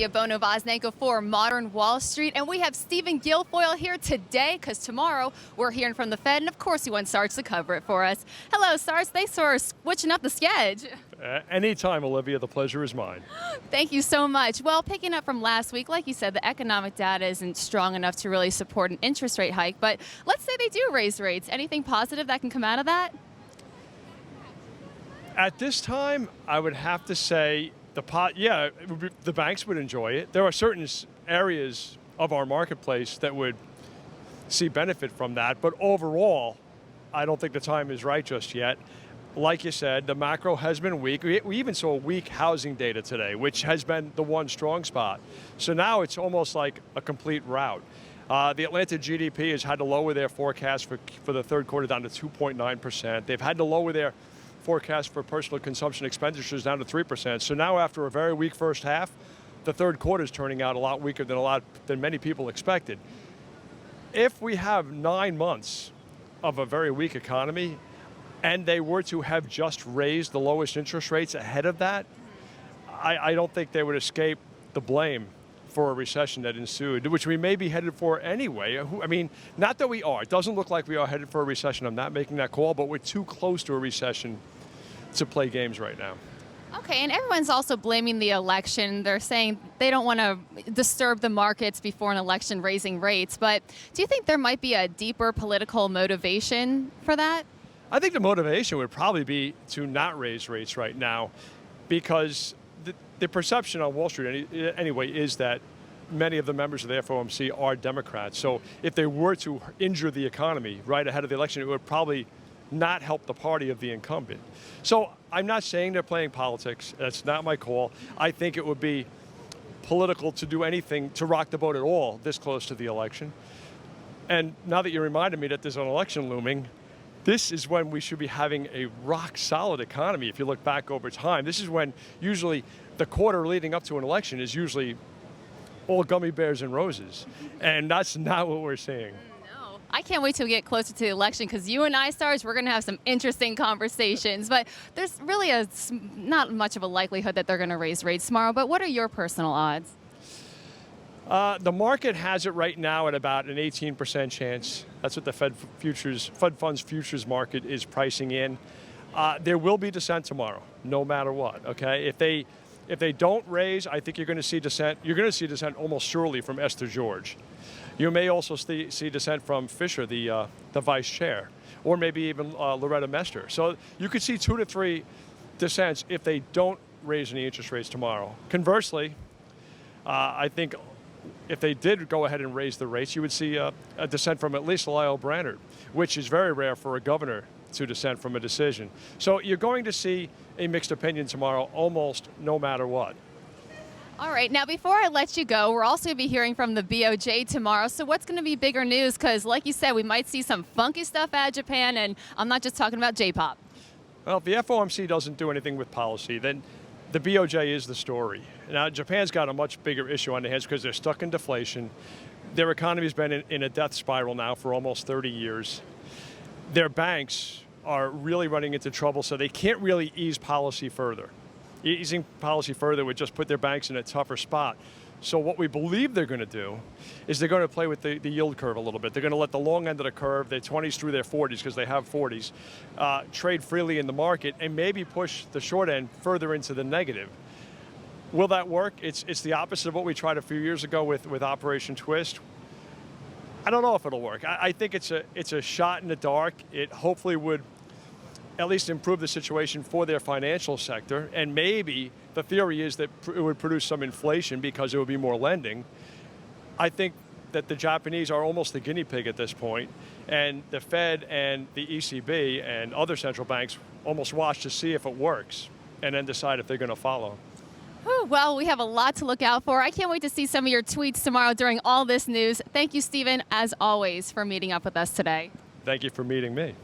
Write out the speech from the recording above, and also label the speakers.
Speaker 1: media, Bono-Voznenko for Modern Wall Street. And we have Stephen Guilfoyle here today because tomorrow we're hearing from the Fed. And of course, we want Sarge to cover it for us. Hello, Sarge. Thanks for switching up the schedule.
Speaker 2: Anytime, Olivia. The pleasure is mine.
Speaker 1: Thank you so much. Well, picking up from last week, like you said, the economic data isn't strong enough to really support an interest rate hike. But let's say they do raise rates. Anything positive that can come out of that?
Speaker 2: At this time, I would have to say the banks would enjoy it. There are certain areas of our marketplace that would see benefit from that. But overall, I don't think the time is right just yet. Like you said, the macro has been weak. We even saw weak housing data today, which has been the one strong spot. So now it's almost like a complete rout. The Atlanta GDP has had to lower their forecast for the third quarter down to 2.9%. They've had to lower their forecast for personal consumption expenditures down to 3%. So now after a very weak first half, the third quarter is turning out a lot weaker than many people expected. If we have 9 months of a very weak economy, and they were to have just raised the lowest interest rates ahead of that, I don't think they would escape the blame for a recession that ensued, which we may be headed for anyway. I mean, not that we are. It doesn't look like we are headed for a recession. I'm not making that call, but we're too close to a recession to play games right now.
Speaker 1: Okay, and everyone's also blaming the election. They're saying they don't want to disturb the markets before an election raising rates. But do you think there might be a deeper political motivation for that?
Speaker 2: I think the motivation would probably be to not raise rates right now, because the perception on Wall Street anyway is that many of the members of the FOMC are Democrats. So if they were to injure the economy right ahead of the election, it would probably not help the party of the incumbent. So I'm not saying they're playing politics. That's not my call. I think it would be political to do anything to rock the boat at all this close to the election. And now that you reminded me that there's an election looming, this is when we should be having a rock-solid economy. If you look back over time, this is when usually the quarter leading up to an election is usually all gummy bears and roses. And that's not what we're seeing.
Speaker 1: No. I can't wait till we get closer to the election, because you and I, Sarge, we're going to have some interesting conversations. But there's really not much of a likelihood that they're going to raise rates tomorrow. But what are your personal odds?
Speaker 2: The market has it right now at about an 18% chance. That's what the Fed Funds futures market is pricing in. There will be dissent tomorrow, no matter what. Okay, if they don't raise, I think you're going to see dissent. You're going to see dissent almost surely from Esther George. You may also see dissent from Fisher, the vice chair, or maybe even Loretta Mester. So you could see 2 to 3 dissents if they don't raise any interest rates tomorrow. Conversely, I think if they did go ahead and raise the rates, you would see a dissent from at least Lyle Brainerd, which is very rare for a governor to dissent from a decision. So you're going to see a mixed opinion tomorrow almost no matter what.
Speaker 1: All right. Now, before I let you go, we're also going to be hearing from the BOJ tomorrow. So what's going to be bigger news? Because like you said, we might see some funky stuff out of Japan, and I'm not just talking about J-pop.
Speaker 2: Well, if the FOMC doesn't do anything with policy, then the BOJ is the story. Now, Japan's got a much bigger issue on their hands because they're stuck in deflation. Their economy's been in a death spiral now for almost 30 years. Their banks are really running into trouble, so they can't really ease policy further. Easing policy further would just put their banks in a tougher spot. So what we believe they're going to do is they're going to play with the yield curve a little bit. They're going to let the long end of the curve, their 20s through their 40s, because they have 40s, trade freely in the market and maybe push the short end further into the negative. Will that work? It's the opposite of what we tried a few years ago with Operation Twist. I don't know if it'll work. I think it's a shot in the dark. It hopefully would at least improve the situation for their financial sector, and maybe the theory is that it would produce some inflation because there would be more lending. I think that the Japanese are almost the guinea pig at this point, and the Fed and the ECB and other central banks almost watch to see if it works and then decide if they're going to follow.
Speaker 1: Well, we have a lot to look out for. I can't wait to see some of your tweets tomorrow during all this news. Thank you, Stephen, as always, for meeting up with us today.
Speaker 2: Thank you for meeting me.